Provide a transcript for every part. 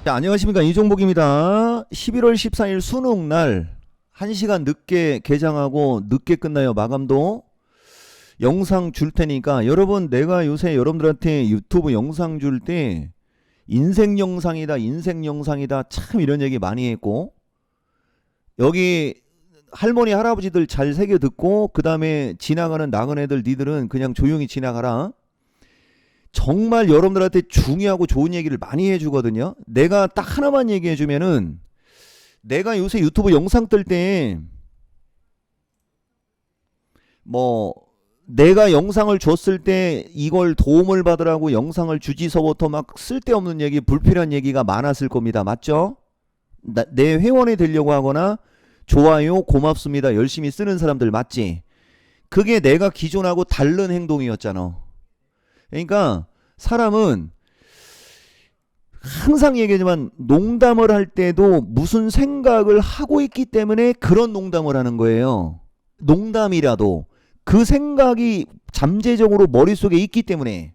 자, 안녕하십니까. 이종복입니다. 11월 14일 수능날 1시간 늦게 개장하고 늦게 끝나요. 마감도. 영상 줄 테니까 여러분, 내가 요새 여러분들한테 유튜브 영상 줄 때 인생 영상이다 인생 영상이다 참 이런 얘기 많이 했고, 여기 할머니 할아버지들 잘 새겨 듣고 그 다음에 지나가는 나그네들 니들은 그냥 조용히 지나가라. 정말 여러분들한테 중요하고 좋은 얘기를 많이 해주거든요. 내가 딱 하나만 얘기해주면은, 내가 요새 유튜브 영상 뜰 때 뭐 내가 영상을 줬을 때 이걸 도움을 받으라고 영상을 주지서부터 막 쓸데없는 얘기 불필요한 얘기가 많았을 겁니다. 맞죠? 내 회원이 되려고 하거나 좋아요 고맙습니다 열심히 쓰는 사람들 맞지? 그게 내가 기존하고 다른 행동이었잖아. 그러니까 사람은 항상 얘기하지만 농담을 할 때도 무슨 생각을 하고 있기 때문에 그런 농담을 하는 거예요. 농담이라도 그 생각이 잠재적으로 머릿속에 있기 때문에.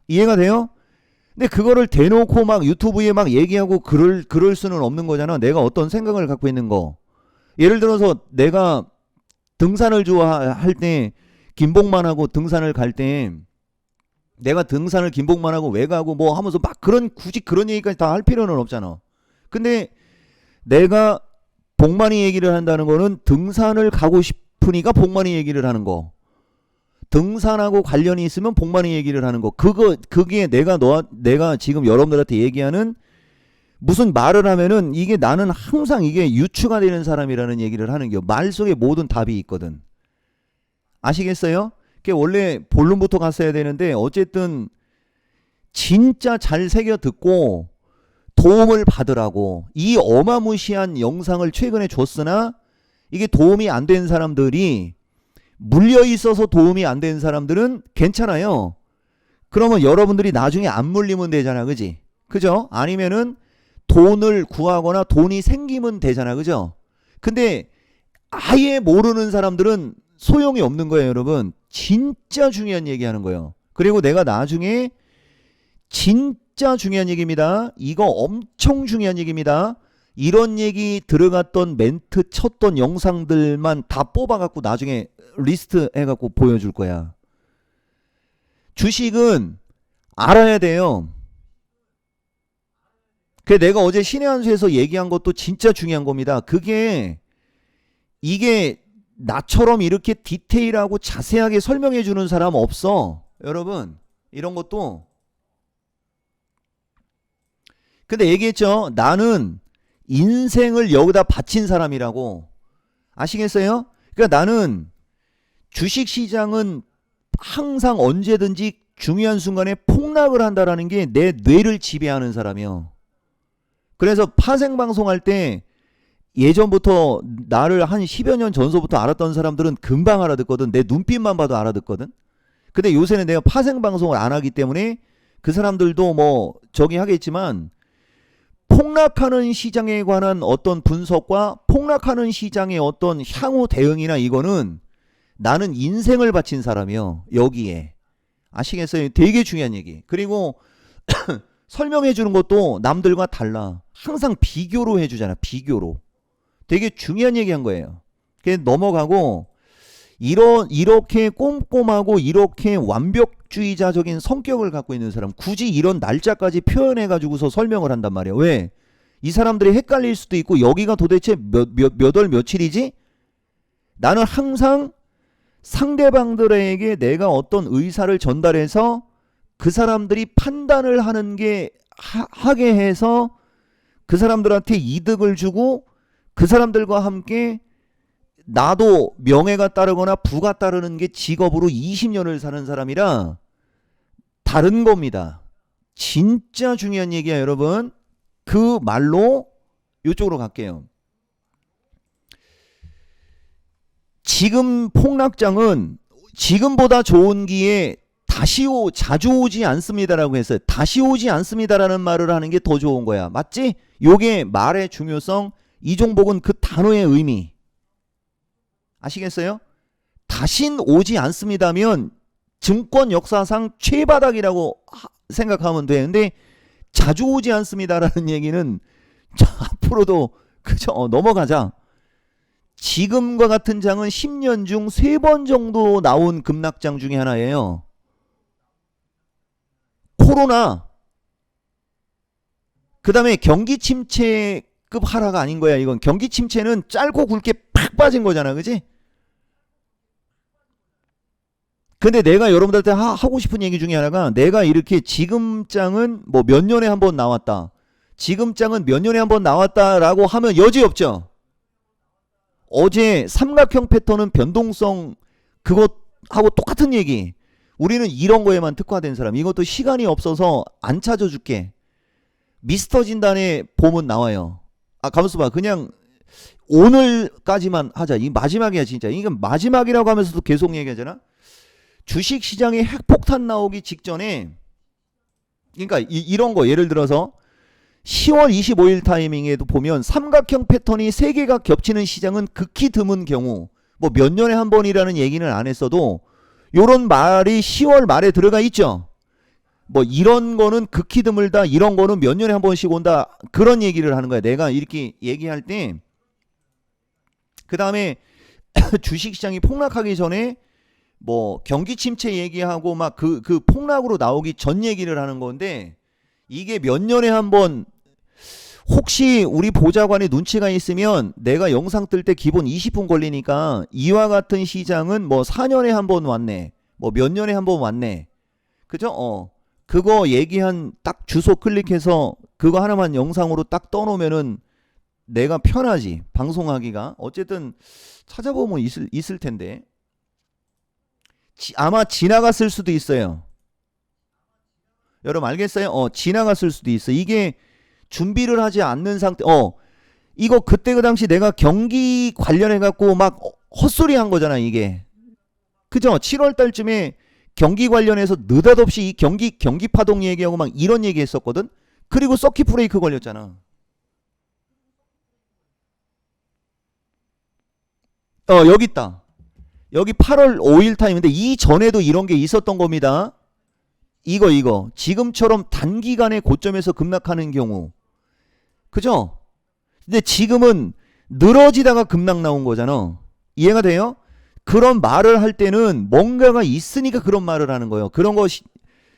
이해가 돼요? 근데 그거를 대놓고 막 유튜브에 막 얘기하고 그럴 수는 없는 거잖아. 내가 어떤 생각을 갖고 있는 거. 예를 들어서 내가 등산을 좋아할 때 김복만하고 등산을 갈 때 내가 등산을 김복만하고 왜 가고 뭐 하면서 막 굳이 그런 얘기까지 다 할 필요는 없잖아. 근데 내가 복만이 얘기를 한다는 거는 등산을 가고 싶으니까 복만이 얘기를 하는 거. 등산하고 관련이 있으면 복만이 얘기를 하는 거. 그게 내가 지금 여러분들한테 얘기하는, 무슨 말을 하면은 이게 나는 항상 이게 유추가 되는 사람이라는 얘기를 하는 게, 말 속에 모든 답이 있거든. 아시겠어요? 그게 원래 본론부터 갔어야 되는데 어쨌든 진짜 잘 새겨 듣고 도움을 받으라고 이 어마무시한 영상을 최근에 줬으나, 이게 도움이 안 된 사람들이, 물려 있어서 도움이 안 된 사람들은 괜찮아요. 그러면 여러분들이 나중에 안 물리면 되잖아. 그지? 그죠? 아니면은 돈을 구하거나 돈이 생기면 되잖아. 그죠? 근데 아예 모르는 사람들은 소용이 없는 거예요. 여러분, 진짜 중요한 얘기 하는 거예요. 그리고 내가 나중에 진짜 중요한 얘기입니다. 이거 엄청 중요한 얘기입니다. 이런 얘기 들어갔던 멘트 쳤던 영상들만 다 뽑아갖고 나중에 리스트 해갖고 보여줄 거야. 주식은 알아야 돼요. 그 내가 어제 신의 한 수에서 얘기한 것도 진짜 중요한 겁니다. 이게 나처럼 이렇게 디테일하고 자세하게 설명해 주는 사람 없어. 여러분, 이런 것도. 근데 얘기했죠. 나는 인생을 여기다 바친 사람이라고. 아시겠어요? 그러니까 나는 주식시장은 항상 언제든지 중요한 순간에 폭락을 한다라는 게 내 뇌를 지배하는 사람이요. 그래서 파생방송할 때 예전부터 나를 한 10여 년 전서부터 알았던 사람들은 금방 알아듣거든. 내 눈빛만 봐도 알아듣거든. 근데 요새는 내가 파생방송을 안 하기 때문에 그 사람들도 뭐 저기 하겠지만, 폭락하는 시장에 관한 어떤 분석과 폭락하는 시장의 어떤 향후 대응이나, 이거는 나는 인생을 바친 사람이요. 여기에. 아시겠어요? 되게 중요한 얘기. 그리고 설명해 주는 것도 남들과 달라. 항상 비교로 해주잖아. 비교로. 되게 중요한 얘기 한 거예요. 넘어가고, 이렇게 꼼꼼하고 이렇게 완벽주의자적인 성격을 갖고 있는 사람, 굳이 이런 날짜까지 표현해가지고서 설명을 한단 말이에요. 왜? 이 사람들이 헷갈릴 수도 있고, 여기가 도대체 몇 월 며칠이지? 나는 항상 상대방들에게 내가 어떤 의사를 전달해서 그 사람들이 판단을 하는 게 하게 해서 그 사람들한테 이득을 주고, 그 사람들과 함께 나도 명예가 따르거나 부가 따르는 게 직업으로 20년을 사는 사람이라 다른 겁니다. 진짜 중요한 얘기야, 여러분. 그 말로 이쪽으로 갈게요. 지금 폭락장은 지금보다 좋은 기회 자주 오지 않습니다라고 했어요. 다시 오지 않습니다라는 말을 하는 게 더 좋은 거야. 맞지? 요게 말의 중요성, 이종복은 그 단어의 의미. 아시겠어요? 다신 오지 않습니다면 증권 역사상 최바닥이라고 생각하면 돼. 근데 자주 오지 않습니다라는 얘기는 자, 앞으로도 그죠? 넘어가자. 지금과 같은 장은 10년 중 3번 정도 나온 급락장 중에 하나예요. 코로나, 그 다음에 경기 침체급 하락 아닌 거야. 이건 경기 침체는 짧고 굵게 팍 빠진 거잖아, 그지? 근데 내가 여러분들한테 하고 싶은 얘기 중에 하나가, 내가 이렇게 지금장은 뭐 몇 년에 한 번 나왔다, 지금장은 몇 년에 한 번 나왔다라고 하면 여지없죠. 어제 삼각형 패턴은 변동성, 그것하고 똑같은 얘기. 우리는 이런 거에만 특화된 사람. 이것도 시간이 없어서 안 찾아줄게. 미스터 진단에 보면 나와요. 가만있어 봐. 그냥 오늘까지만 하자. 이 마지막이야 진짜. 이건 마지막이라고 하면서도 계속 얘기하잖아. 주식시장에 핵폭탄 나오기 직전에, 그러니까 이런 거 예를 들어서 10월 25일 타이밍에도 보면 삼각형 패턴이 3개가 겹치는 시장은 극히 드문 경우, 뭐 몇 년에 한 번이라는 얘기는 안 했어도 요런 말이 10월 말에 들어가 있죠. 뭐 이런 거는 극히 드물다, 이런 거는 몇 년에 한 번씩 온다, 그런 얘기를 하는 거야. 내가 이렇게 얘기할 때. 그 다음에 주식시장이 폭락하기 전에 뭐 경기 침체 얘기하고 막 그 폭락으로 나오기 전 얘기를 하는 건데, 이게 몇 년에 한 번, 혹시 우리 보좌관의 눈치가 있으면 내가 영상 뜰 때 기본 20분 걸리니까, 이와 같은 시장은 뭐 4년에 한 번 왔네, 뭐 몇 년에 한 번 왔네, 그죠? 그거 얘기한 딱 주소 클릭해서 그거 하나만 영상으로 딱 떠놓으면은 내가 편하지, 방송하기가. 어쨌든 찾아보면 있을 텐데. 아마 지나갔을 수도 있어요. 여러분 알겠어요? 지나갔을 수도 있어. 이게 준비를 하지 않는 상태. 이거 그때 그 당시 내가 경기 관련해 갖고 막 헛소리 한 거잖아, 이게. 그죠? 7월 달쯤에 경기 관련해서 느닷없이 이 경기 파동 얘기하고 막 이런 얘기 했었거든. 그리고 서킷 브레이크 걸렸잖아. 여기 있다. 여기 8월 5일 타임인데 이전에도 이런 게 있었던 겁니다. 이거 지금처럼 단기간에 고점에서 급락하는 경우, 그죠? 근데 지금은 늘어지다가 급락 나온 거잖아. 이해가 돼요? 그런 말을 할 때는 뭔가가 있으니까 그런 말을 하는 거예요. 그런 거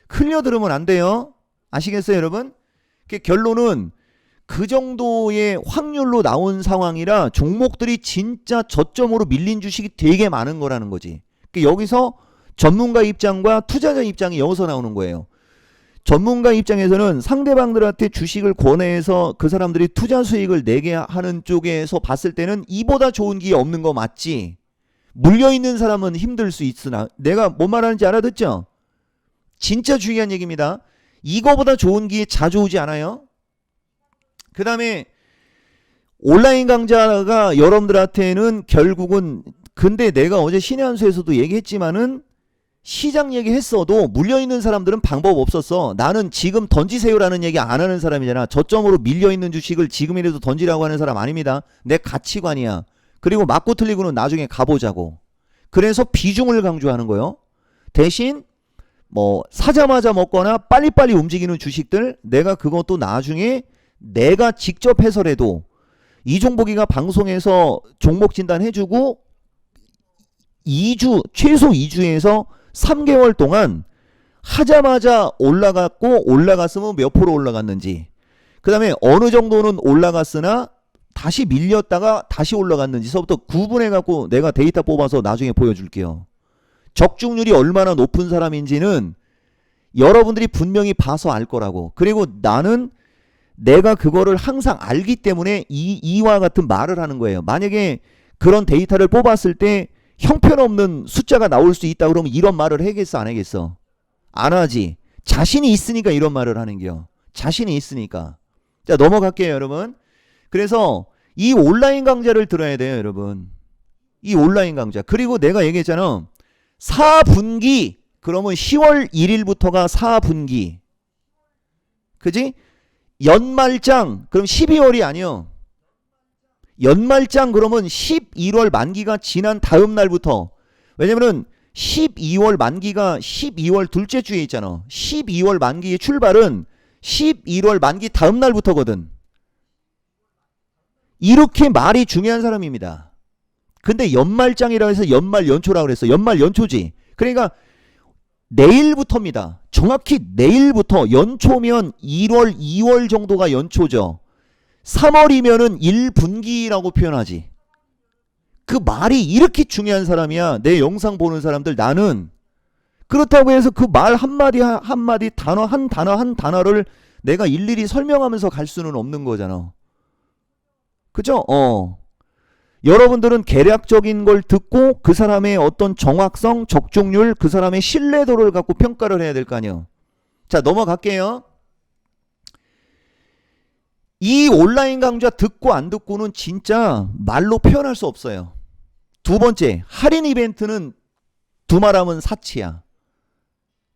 흘려 들으면 안 돼요. 아시겠어요, 여러분? 결론은 그 정도의 확률로 나온 상황이라 종목들이 진짜 저점으로 밀린 주식이 되게 많은 거라는 거지. 여기서 전문가 입장과 투자자 입장이 여기서 나오는 거예요. 전문가 입장에서는 상대방들한테 주식을 권해서 그 사람들이 투자 수익을 내게 하는 쪽에서 봤을 때는 이보다 좋은 기회 없는 거 맞지. 물려있는 사람은 힘들 수 있으나, 내가 뭔 말하는지 알아듣죠? 진짜 중요한 얘기입니다. 이거보다 좋은 기회 자주 오지 않아요? 그 다음에 온라인 강좌가 여러분들한테는 결국은, 근데 내가 어제 신의 한 수에서도 얘기했지만은, 시장 얘기했어도 물려있는 사람들은 방법 없었어. 나는 지금 던지세요라는 얘기 안 하는 사람이잖아. 저점으로 밀려있는 주식을 지금이라도 던지라고 하는 사람 아닙니다. 내 가치관이야. 그리고 맞고 틀리고는 나중에 가보자고. 그래서 비중을 강조하는 거예요. 대신 뭐 사자마자 먹거나 빨리빨리 움직이는 주식들, 내가 그것도 나중에 내가 직접 해설해도, 이종복이가 방송에서 종목 진단 해주고 2주, 최소 2주에서 3개월 동안 하자마자 올라갔고, 올라갔으면 몇 프로 올라갔는지, 그 다음에 어느 정도는 올라갔으나 다시 밀렸다가 다시 올라갔는지서부터 구분해 갖고 내가 데이터 뽑아서 나중에 보여줄게요. 적중률이 얼마나 높은 사람인지는 여러분들이 분명히 봐서 알 거라고. 그리고 나는 내가 그거를 항상 알기 때문에 이와 같은 말을 하는 거예요. 만약에 그런 데이터를 뽑았을 때 형편없는 숫자가 나올 수 있다 그러면 이런 말을 하겠어, 안 하겠어? 안 하지. 자신이 있으니까 이런 말을 하는 게요. 자신이 있으니까. 자, 넘어갈게요, 여러분. 그래서 이 온라인 강좌를 들어야 돼요, 여러분. 이 온라인 강좌. 그리고 내가 얘기했잖아. 4분기. 그러면 10월 1일부터가 4분기. 그지? 연말장. 그럼 12월이 아니요. 연말장 그러면 11월 만기가 지난 다음 날부터. 왜냐면은 12월 만기가 12월 둘째 주에 있잖아. 12월 만기의 출발은 11월 만기 다음 날부터거든. 이렇게 말이 중요한 사람입니다. 근데 연말장이라고 해서 연말 연초라고 그랬어. 연말 연초지. 그러니까 내일부터입니다. 정확히 내일부터. 연초면 1월, 2월 정도가 연초죠. 3월이면은 1분기라고 표현하지. 그 말이 이렇게 중요한 사람이야. 내 영상 보는 사람들. 나는 그렇다고 해서 그 말 한마디 한마디 단어 한 단어를 내가 일일이 설명하면서 갈 수는 없는 거잖아. 그죠? 여러분들은 개략적인 걸 듣고 그 사람의 어떤 정확성, 적중률, 그 사람의 신뢰도를 갖고 평가를 해야 될 거 아니에요. 자, 넘어갈게요. 이 온라인 강좌 듣고 안 듣고는 진짜 말로 표현할 수 없어요. 두 번째, 할인 이벤트는 두말하면 사치야.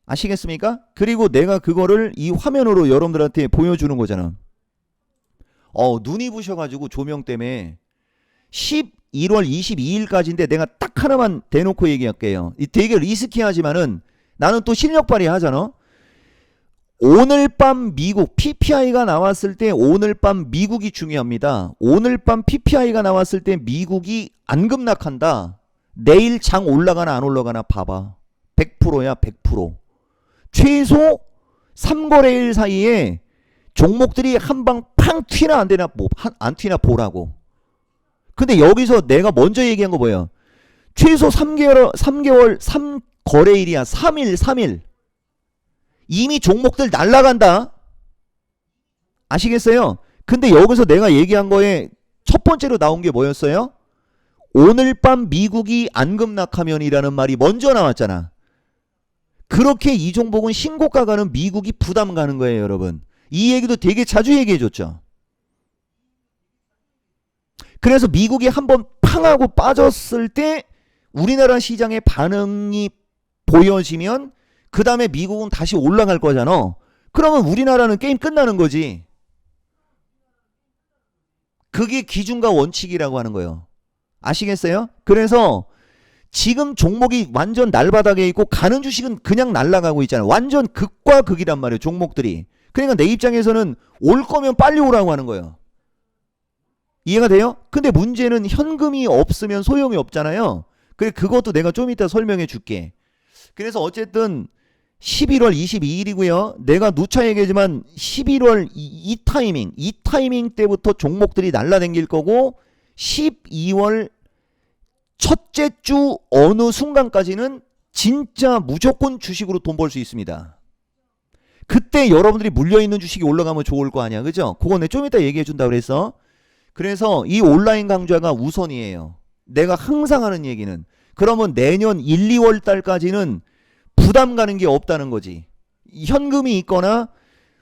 아시겠습니까? 그리고 내가 그거를 이 화면으로 여러분들한테 보여주는 거잖아. 눈이 부셔가지고 조명 때문에 11월 22일까지인데 내가 딱 하나만 대놓고 얘기할게요. 되게 리스키하지만은 나는 또 실력 발휘하잖아. 오늘 밤 미국 PPI가 나왔을 때 오늘 밤 미국이 중요합니다. 오늘 밤 PPI가 나왔을 때 미국이 안 급락한다. 내일 장 올라가나 안 올라가나 봐봐. 100%야 100%. 최소 3거래일 사이에 종목들이 한 방 팡 튀나 안 되나 안 튀나 보라고. 근데 여기서 내가 먼저 얘기한 거 뭐예요? 최소 3개월 3거래일이야. 3일. 이미 종목들 날라간다. 아시겠어요? 근데 여기서 내가 얘기한 거에 첫 번째로 나온 게 뭐였어요? 오늘 밤 미국이 안 급락하면이라는 말이 먼저 나왔잖아. 그렇게 이 종목은 신고가 가는 미국이 부담 가는 거예요, 여러분. 이 얘기도 되게 자주 얘기해 줬죠. 그래서 미국이 한번 팡 하고 빠졌을 때 우리나라 시장의 반응이 보여지면 그 다음에 미국은 다시 올라갈 거잖아. 그러면 우리나라는 게임 끝나는 거지. 그게 기준과 원칙이라고 하는 거예요. 아시겠어요? 그래서 지금 종목이 완전 날바닥에 있고 가는 주식은 그냥 날아가고 있잖아요. 완전 극과 극이란 말이에요, 종목들이. 그러니까 내 입장에서는 올 거면 빨리 오라고 하는 거예요. 이해가 돼요? 근데 문제는 현금이 없으면 소용이 없잖아요. 그래, 그것도 내가 좀 이따 설명해 줄게. 그래서 어쨌든 11월 22일이고요. 내가 누차 얘기하지만 11월 이 타이밍 때부터 종목들이 날라댕길 거고 12월 첫째 주 어느 순간까지는 진짜 무조건 주식으로 돈 벌 수 있습니다. 그때 여러분들이 물려있는 주식이 올라가면 좋을 거 아니야. 그죠? 그거 내가 좀 이따 얘기해 준다 그랬어. 그래서 이 온라인 강좌가 우선이에요. 내가 항상 하는 얘기는. 그러면 내년 1, 2월 달까지는 부담 가는 게 없다는 거지. 현금이 있거나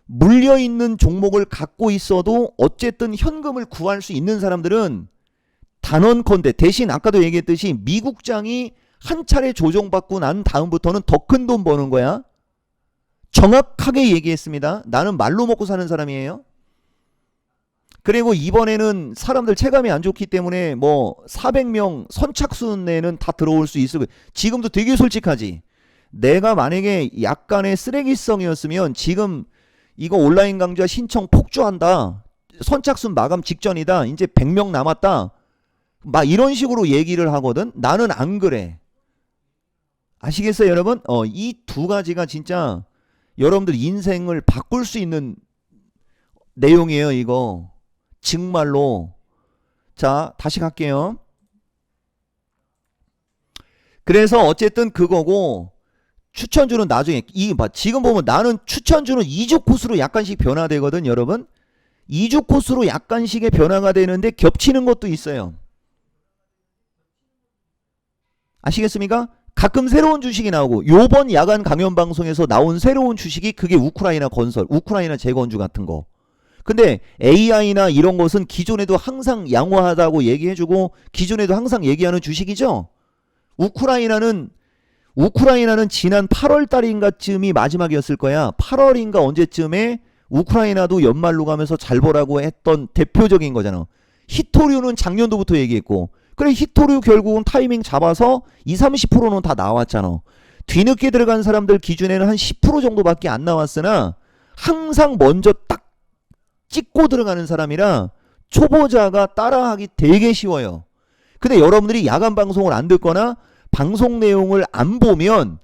물려있는 종목을 갖고 있어도 어쨌든 현금을 구할 수 있는 사람들은 단언컨대 대신 아까도 얘기했듯이 미국장이 한 차례 조정받고 난 다음부터는 더 큰 돈 버는 거야. 정확하게 얘기했습니다. 나는 말로 먹고 사는 사람이에요. 그리고 이번에는 사람들 체감이 안 좋기 때문에 뭐 400명 선착순 내는 다 들어올 수 있을 거예요. 지금도 되게 솔직하지. 내가 만약에 약간의 쓰레기성이었으면 지금 이거 온라인 강좌 신청 폭주한다. 선착순 마감 직전이다. 이제 100명 남았다. 막 이런 식으로 얘기를 하거든. 나는 안 그래. 아시겠어요, 여러분? 이 두 가지가 진짜 여러분들 인생을 바꿀 수 있는 내용이에요, 이거. 정말로. 자, 다시 갈게요. 그래서 어쨌든 그거고 추천주는 나중에 지금 보면 나는 추천주는 2주 코스로 약간씩 변화되거든, 여러분. 2주 코스로 약간씩의 변화가 되는데 겹치는 것도 있어요. 아시겠습니까? 가끔 새로운 주식이 나오고 요번 야간 강연 방송에서 나온 새로운 주식이 그게 우크라이나 건설, 우크라이나 재건주 같은 거. 근데 AI나 이런 것은 기존에도 항상 양호하다고 얘기해주고 기존에도 항상 얘기하는 주식이죠. 우크라이나는 지난 8월 달인가쯤이 마지막이었을 거야. 8월인가 언제쯤에 우크라이나도 연말로 가면서 잘 보라고 했던 대표적인 거잖아. 히토류는 작년도부터 얘기했고 그래 히토류 결국은 타이밍 잡아서 20-30%는 다 나왔잖아. 뒤늦게 들어간 사람들 기준에는 한 10% 정도밖에 안 나왔으나 항상 먼저 딱 찍고 들어가는 사람이라 초보자가 따라하기 되게 쉬워요. 근데 여러분들이 야간 방송을 안 듣거나 방송 내용을 안 보면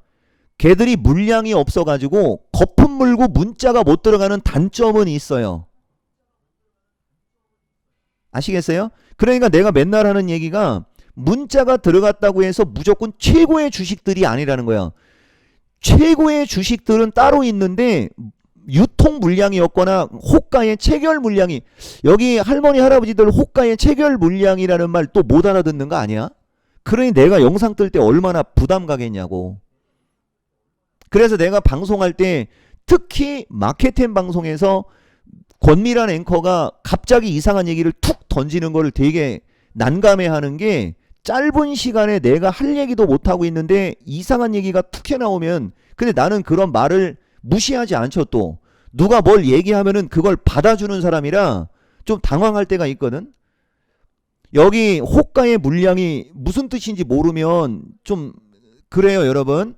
걔들이 물량이 없어가지고 거품 물고 문자가 못 들어가는 단점은 있어요. 아시겠어요? 그러니까 내가 맨날 하는 얘기가 문자가 들어갔다고 해서 무조건 최고의 주식들이 아니라는 거야. 최고의 주식들은 따로 있는데 유통 물량이 없거나 호가의 체결 물량이, 여기 할머니 할아버지들 호가의 체결 물량이라는 말 또 못 알아듣는 거 아니야? 그러니 내가 영상 뜰 때 얼마나 부담 가겠냐고. 그래서 내가 방송할 때 특히 마케팅 방송에서 권미란 앵커가 갑자기 이상한 얘기를 툭 던지는 거를 되게 난감해하는 게, 짧은 시간에 내가 할 얘기도 못하고 있는데 이상한 얘기가 툭 해나오면, 근데 나는 그런 말을 무시하지 않죠. 또 누가 뭘 얘기하면은 그걸 받아주는 사람이라 좀 당황할 때가 있거든. 여기 호가의 물량이 무슨 뜻인지 모르면 좀 그래요 여러분.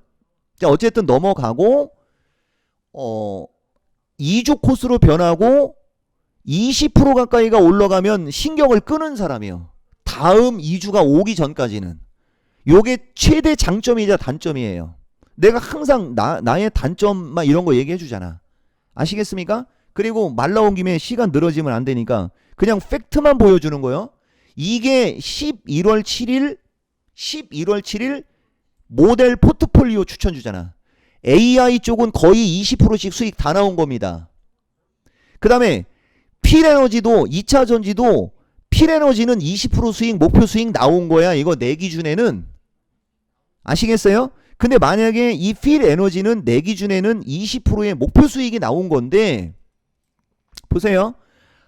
자, 어쨌든 넘어가고 2주 코스로 변하고 20% 가까이가 올라가면 신경을 끄는 사람이에요. 다음 2주가 오기 전까지는. 요게 최대 장점이자 단점이에요. 내가 항상 나의 단점만 이런 거 얘기해 주잖아. 아시겠습니까? 그리고 말 나온 김에 시간 늘어지면 안 되니까 그냥 팩트만 보여주는 거예요. 이게 11월 7일 모델 포트폴리오 추천 주잖아. AI 쪽은 거의 20%씩 수익 다 나온 겁니다. 그 다음에 필에너지도 2차 전지도 필에너지는 20% 수익 목표 수익 나온 거야. 이거 내 기준에는. 아시겠어요? 근데 만약에 이 필에너지는 내 기준에는 20%의 목표 수익이 나온 건데, 보세요.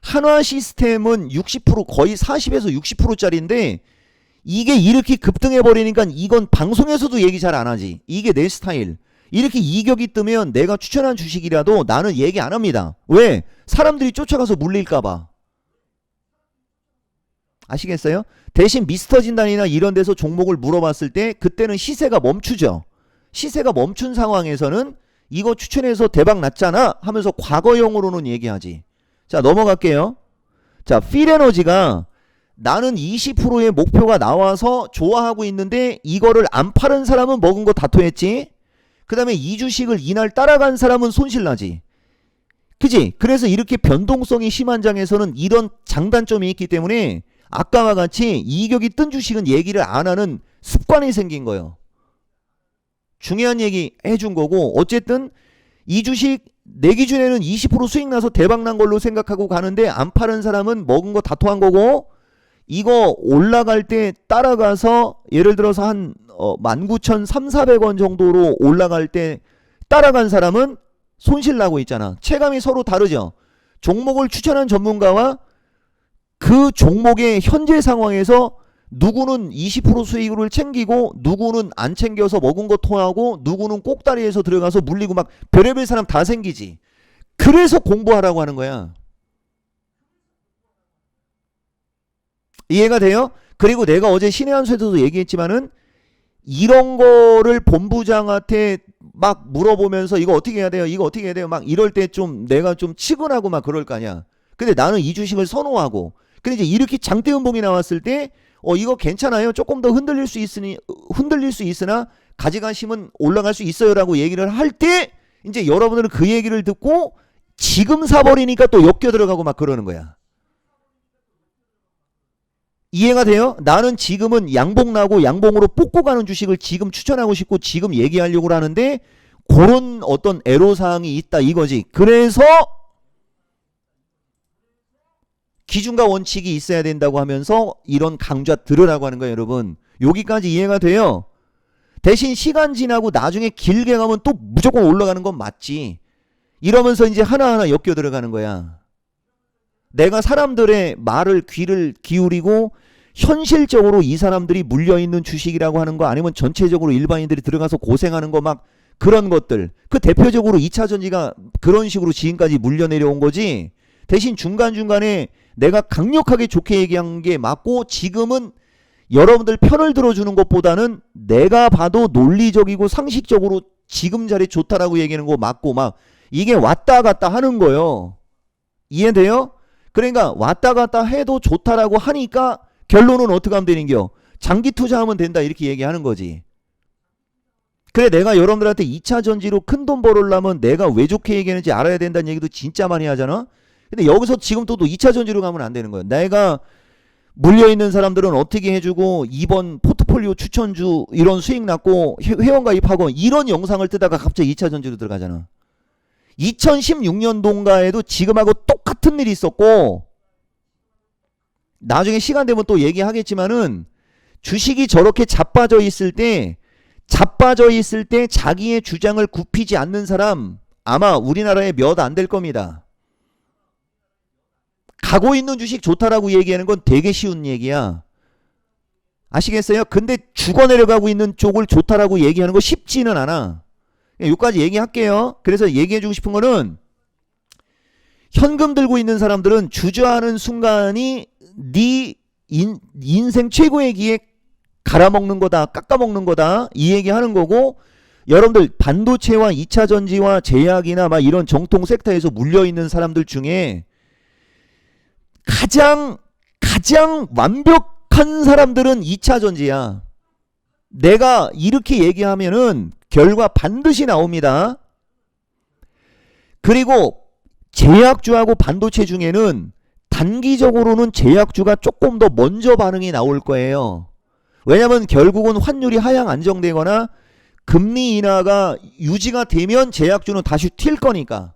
한화 시스템은 60% 거의 40에서 60%짜리인데 이게 이렇게 급등해 버리니까 이건 방송에서도 얘기 잘 안 하지. 이게 내 스타일. 이렇게 이격이 뜨면 내가 추천한 주식이라도 나는 얘기 안 합니다. 왜? 사람들이 쫓아가서 물릴까 봐. 아시겠어요? 대신 미스터 진단이나 이런 데서 종목을 물어봤을 때 그때는 시세가 멈추죠. 시세가 멈춘 상황에서는 이거 추천해서 대박 났잖아 하면서 과거형으로는 얘기하지. 자, 넘어갈게요. 자, 필에너지가 나는 20%의 목표가 나와서 좋아하고 있는데 이거를 안 파는 사람은 먹은 거 다 토했지. 그 다음에 이 주식을 이날 따라간 사람은 손실나지. 그지? 그래서 이렇게 변동성이 심한 장에서는 이런 장단점이 있기 때문에 아까와 같이 이격이 뜬 주식은 얘기를 안 하는 습관이 생긴 거예요. 중요한 얘기 해준 거고, 어쨌든 이 주식 내 기준에는 20% 수익 나서 대박 난 걸로 생각하고 가는데 안 파는 사람은 먹은 거 다 토한 거고, 이거 올라갈 때 따라가서 예를 들어서 한 19,300~400원 정도로 올라갈 때 따라간 사람은 손실 나고 있잖아. 체감이 서로 다르죠. 종목을 추천한 전문가와 그 종목의 현재 상황에서 누구는 20% 수익을 챙기고 누구는 안 챙겨서 먹은 거 토하고 누구는 꼭다리에서 들어가서 물리고 막 별의별 사람 다 생기지. 그래서 공부하라고 하는 거야. 이해가 돼요? 그리고 내가 어제 신의 한 수에서도 얘기했지만은 이런 거를 본부장한테 막 물어보면서 이거 어떻게 해야 돼요? 이거 어떻게 해야 돼요? 막 이럴 때 좀 내가 좀 치근하고 막 그럴 거 아니야. 근데 나는 이 주식을 선호하고, 근데 이제 이렇게 장대 음봉이 나왔을 때 이거 괜찮아요. 조금 더 흔들릴 수 있으나 가져가시면 올라갈 수 있어요라고 얘기를 할 때 이제 여러분들은 그 얘기를 듣고 지금 사버리니까 또 엮여 들어가고 막 그러는 거야. 이해가 돼요? 나는 지금은 양봉 나고 양봉으로 뽑고 가는 주식을 지금 추천하고 싶고 지금 얘기하려고 하는데 그런 어떤 애로사항이 있다 이거지. 그래서 기준과 원칙이 있어야 된다고 하면서 이런 강좌 들으라고 하는 거예요, 여러분. 여기까지 이해가 돼요? 대신 시간 지나고 나중에 길게 가면 또 무조건 올라가는 건 맞지. 이러면서 이제 하나하나 엮여 들어가는 거야. 내가 사람들의 말을 귀를 기울이고 현실적으로 이 사람들이 물려있는 주식이라고 하는 거, 아니면 전체적으로 일반인들이 들어가서 고생하는 거 막 그런 것들, 그 대표적으로 2차 전지가 그런 식으로 지금까지 물려 내려온 거지. 대신 중간중간에 내가 강력하게 좋게 얘기한 게 맞고, 지금은 여러분들 편을 들어주는 것보다는 내가 봐도 논리적이고 상식적으로 지금 자리 좋다라고 얘기하는 거 맞고, 막 이게 왔다 갔다 하는 거예요. 이해돼요? 그러니까 왔다 갔다 해도 좋다라고 하니까 결론은 어떻게 하면 되는겨? 장기 투자하면 된다 이렇게 얘기하는 거지. 그래 내가 여러분들한테 2차 전지로 큰 돈 벌으려면 내가 왜 좋게 얘기하는지 알아야 된다는 얘기도 진짜 많이 하잖아. 근데 여기서 지금 또 2차 전지로 가면 안 되는 거야. 내가 물려있는 사람들은 어떻게 해주고 이번 포트폴리오 추천주 이런 수익 났고 회원가입하고 이런 영상을 뜨다가 갑자기 2차 전지로 들어가잖아. 2016년도인가에도 지금하고 똑같은 일이 있었고 나중에 시간 되면 또 얘기하겠지만은 주식이 저렇게 자빠져 있을 때 자기의 주장을 굽히지 않는 사람 아마 우리나라에 몇 안 될 겁니다. 가고 있는 주식 좋다라고 얘기하는 건 되게 쉬운 얘기야. 아시겠어요? 근데 죽어 내려가고 있는 쪽을 좋다라고 얘기하는 거 쉽지는 않아. 여기까지 얘기할게요. 그래서 얘기해주고 싶은 거는 현금 들고 있는 사람들은 주저하는 순간이 네 인생 최고의 기회 갈아먹는 거다, 깎아먹는 거다 이 얘기하는 거고, 여러분들 반도체와 2차 전지와 제약이나 막 이런 정통 섹터에서 물려있는 사람들 중에 가장 완벽한 사람들은 2차 전지야. 내가 이렇게 얘기하면은 결과 반드시 나옵니다. 그리고 제약주하고 반도체 중에는 단기적으로는 제약주가 조금 더 먼저 반응이 나올 거예요. 왜냐면 결국은 환율이 하향 안정되거나 금리 인하가 유지가 되면 제약주는 다시 튈 거니까.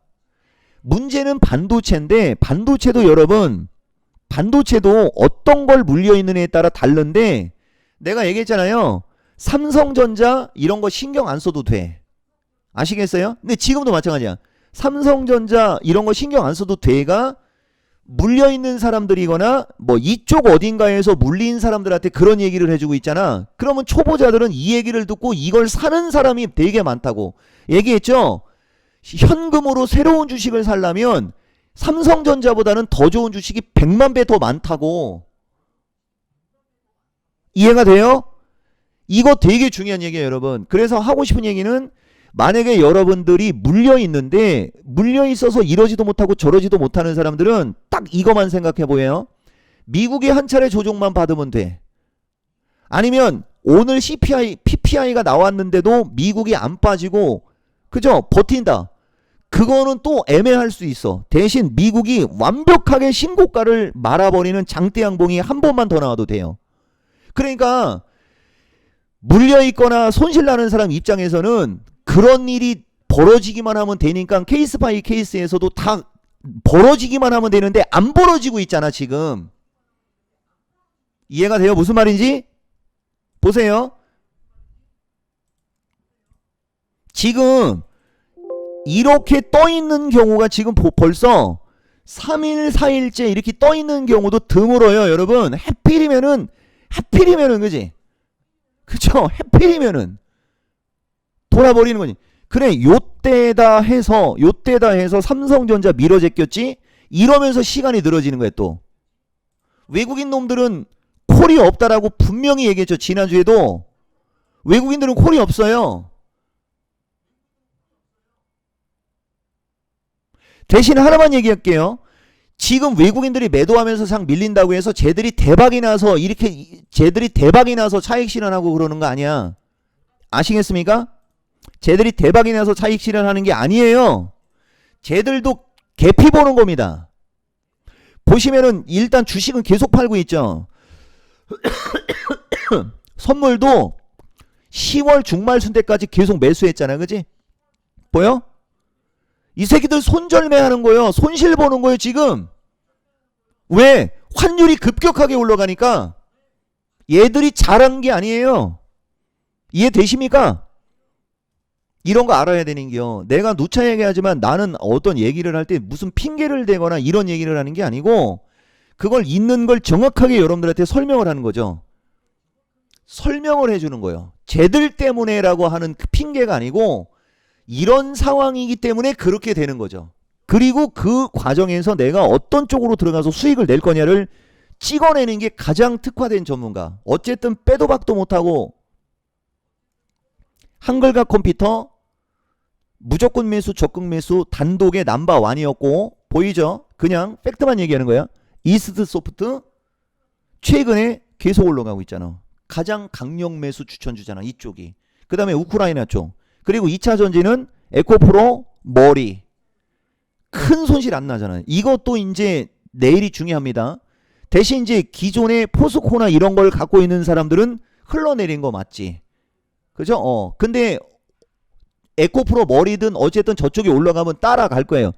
문제는 반도체인데, 반도체도 여러분, 반도체도 어떤 걸 물려있느냐에 따라 다른데, 내가 얘기했잖아요. 삼성전자 이런 거 신경 안 써도 돼. 아시겠어요? 근데 지금도 마찬가지야. 삼성전자 이런 거 신경 안 써도 돼가 물려있는 사람들이거나 뭐 이쪽 어딘가에서 물린 사람들한테 그런 얘기를 해주고 있잖아. 그러면 초보자들은 이 얘기를 듣고 이걸 사는 사람이 되게 많다고 얘기했죠. 현금으로 새로운 주식을 사려면 삼성전자보다는 더 좋은 주식이 100만 배 더 많다고. 이해가 돼요? 이거 되게 중요한 얘기예요, 여러분. 그래서 하고 싶은 얘기는, 만약에 여러분들이 물려있는데 물려있어서 이러지도 못하고 저러지도 못하는 사람들은 딱 이거만 생각해 보여요. 미국이 한 차례 조종만 받으면 돼. 아니면 오늘 CPI, PPI가 나왔는데도 미국이 안 빠지고 그죠? 버틴다. 그거는 또 애매할 수 있어. 대신 미국이 완벽하게 신고가를 말아버리는 장대양봉이 한 번만 더 나와도 돼요. 그러니까 물려있거나 손실나는 사람 입장에서는 그런 일이 벌어지기만 하면 되니까 케이스 바이 케이스에서도 다 벌어지기만 하면 되는데 안 벌어지고 있잖아 지금. 이해가 돼요? 무슨 말인지? 보세요. 지금 이렇게 떠있는 경우가 지금 벌써 3일 4일째 이렇게 떠있는 경우도 드물어요. 여러분 해필이면은 그지? 그쵸? 해필이면은 돌아버리는 거지. 그래 요때다 해서 삼성전자 밀어제꼈지? 이러면서 시간이 늘어지는 거야. 또 외국인 놈들은 콜이 없다라고 분명히 얘기했죠. 지난주에도 외국인들은 콜이 없어요. 대신 하나만 얘기할게요. 지금 외국인들이 매도하면서 상 밀린다고 해서 쟤들이 대박이 나서 차익 실현하고 그러는 거 아니야. 아시겠습니까? 쟤들이 대박이 나서 차익 실현하는 게 아니에요. 쟤들도 개피 보는 겁니다. 보시면은 일단 주식은 계속 팔고 있죠. 선물도 10월 중말순 때까지 계속 매수했잖아. 그지? 보여? 이 새끼들 손절매 하는 거예요. 손실 보는 거예요 지금. 왜? 환율이 급격하게 올라가니까. 얘들이 잘한 게 아니에요. 이해되십니까? 이런 거 알아야 되는겨. 내가 누차 얘기하지만 나는 어떤 얘기를 할 때 무슨 핑계를 대거나 이런 얘기를 하는 게 아니고, 그걸 있는 걸 정확하게 여러분들한테 설명을 하는 거죠. 설명을 해주는 거예요. 쟤들 때문에라고 하는 그 핑계가 아니고 이런 상황이기 때문에 그렇게 되는 거죠. 그리고 그 과정에서 내가 어떤 쪽으로 들어가서 수익을 낼 거냐를 찍어내는 게 가장 특화된 전문가. 어쨌든 빼도 박도 못하고 한글과 컴퓨터 무조건 매수, 적극 매수 단독의 넘버1이었고 보이죠? 그냥 팩트만 얘기하는 거야. 이스트 소프트 최근에 계속 올라가고 있잖아. 가장 강력 매수 추천주잖아. 이쪽이. 그 다음에 우크라이나 쪽. 그리고 2차 전지는 에코프로 머리. 큰 손실 안 나잖아요. 이것도 이제 내일이 중요합니다. 대신 이제 기존의 포스코나 이런 걸 갖고 있는 사람들은 흘러내린 거 맞지? 그죠? 근데 에코프로 머리든 어쨌든 저쪽에 올라가면 따라갈 거예요.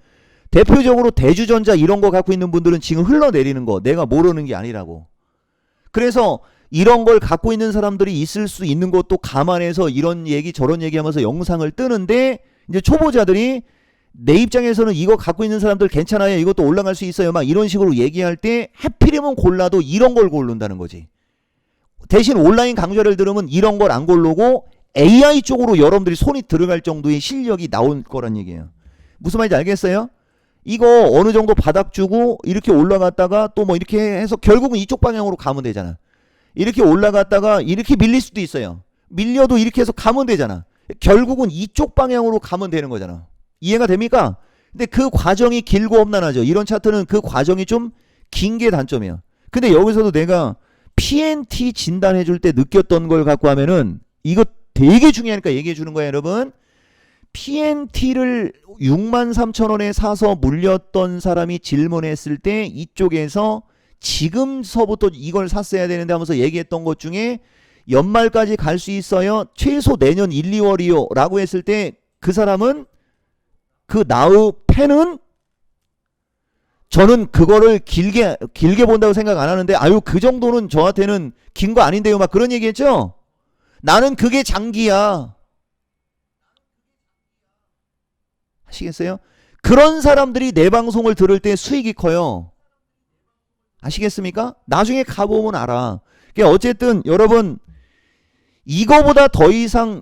대표적으로 대주전자 이런 거 갖고 있는 분들은 지금 흘러내리는 거 내가 모르는 게 아니라고. 그래서 이런 걸 갖고 있는 사람들이 있을 수 있는 것도 감안해서 이런 얘기 저런 얘기 하면서 영상을 뜨는데 이제 초보자들이 내 입장에서는 이거 갖고 있는 사람들 괜찮아요. 이것도 올라갈 수 있어요. 막 이런 식으로 얘기할 때 하필이면 골라도 이런 걸 고른다는 거지. 대신 온라인 강좌를 들으면 이런 걸 안 고르고 AI 쪽으로 여러분들이 손이 들어갈 정도의 실력이 나올 거란 얘기예요. 무슨 말인지 알겠어요? 이거 어느 정도 바닥 주고 이렇게 올라갔다가 또 뭐 이렇게 해서 결국은 이쪽 방향으로 가면 되잖아. 이렇게 올라갔다가 이렇게 밀릴 수도 있어요. 밀려도 이렇게 해서 가면 되잖아. 결국은 이쪽 방향으로 가면 되는 거잖아. 이해가 됩니까? 근데 그 과정이 길고 험난하죠. 이런 차트는 그 과정이 좀 긴 게 단점이에요. 근데 여기서도 내가 PNT 진단해 줄 때 느꼈던 걸 갖고 하면은 이거 되게 중요하니까 얘기해 주는 거예요, 여러분. PNT를 63,000원에 사서 물렸던 사람이 질문했을 때 이쪽에서 지금서부터 이걸 샀어야 되는데 하면서 얘기했던 것 중에 연말까지 갈 수 있어요. 최소 내년 1, 2월이요. 라고 했을 때 그 사람은 그 나우 펜은 저는 그거를 길게 본다고 생각 안 하는데 아유 그 정도는 저한테는 긴 거 아닌데요. 막 그런 얘기 했죠. 나는 그게 장기야. 아시겠어요? 그런 사람들이 내 방송을 들을 때 수익이 커요. 아시겠습니까? 나중에 가보면 알아. 그러니까 어쨌든 여러분 이거보다 더 이상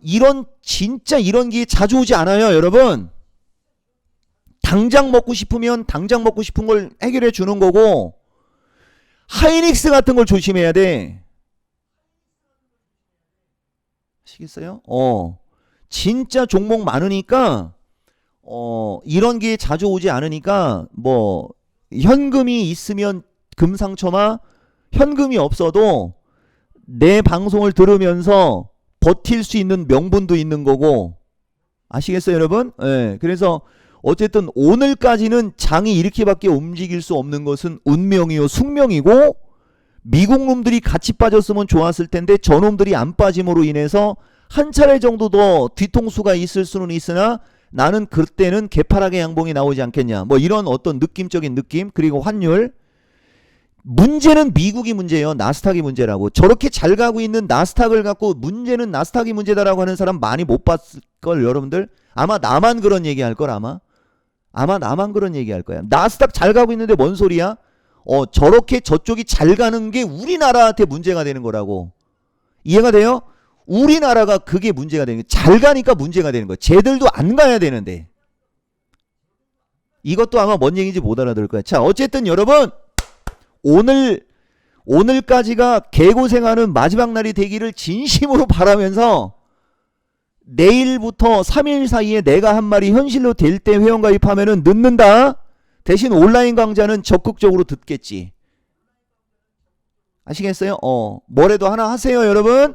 진짜 이런 게 자주 오지 않아요, 여러분. 당장 먹고 싶으면 당장 먹고 싶은 걸 해결해 주는 거고 하이닉스 같은 걸 조심해야 돼. 아시겠어요? 진짜 종목 많으니까 이런 게 자주 오지 않으니까 뭐 현금이 있으면 금상첨화, 현금이 없어도 내 방송을 들으면서 버틸 수 있는 명분도 있는 거고. 아시겠어요, 여러분? 네, 그래서 어쨌든 오늘까지는 장이 이렇게밖에 움직일 수 없는 것은 운명이요 숙명이고 미국 놈들이 같이 빠졌으면 좋았을 텐데 저놈들이 안 빠짐으로 인해서 한 차례 정도 더 뒤통수가 있을 수는 있으나 나는 그때는 개파락의 양봉이 나오지 않겠냐. 뭐 이런 어떤 느낌적인 느낌. 그리고 환율. 문제는 미국이 문제예요. 나스닥이 문제라고. 저렇게 잘 가고 있는 나스닥을 갖고 문제는 나스닥이 문제다라고 하는 사람 많이 못 봤을걸 여러분들. 아마 나만 그런 얘기할 걸 아마 나만 그런 얘기할 거야. 나스닥 잘 가고 있는데 뭔 소리야? 저렇게 저쪽이 잘 가는 게 우리나라한테 문제가 되는 거라고. 이해가 돼요? 우리나라가 그게 문제가 되는 거야. 잘 가니까 문제가 되는 거야. 쟤들도 안 가야 되는데. 이것도 아마 뭔 얘기인지 못 알아들을 거야. 자, 어쨌든 여러분 오늘까지가 개고생하는 마지막 날이 되기를 진심으로 바라면서 내일부터 3일 사이에 내가 한 말이 현실로 될 때 회원가입하면은 늦는다. 대신 온라인 강좌는 적극적으로 듣겠지. 아시겠어요? 뭐래도 하나 하세요, 여러분.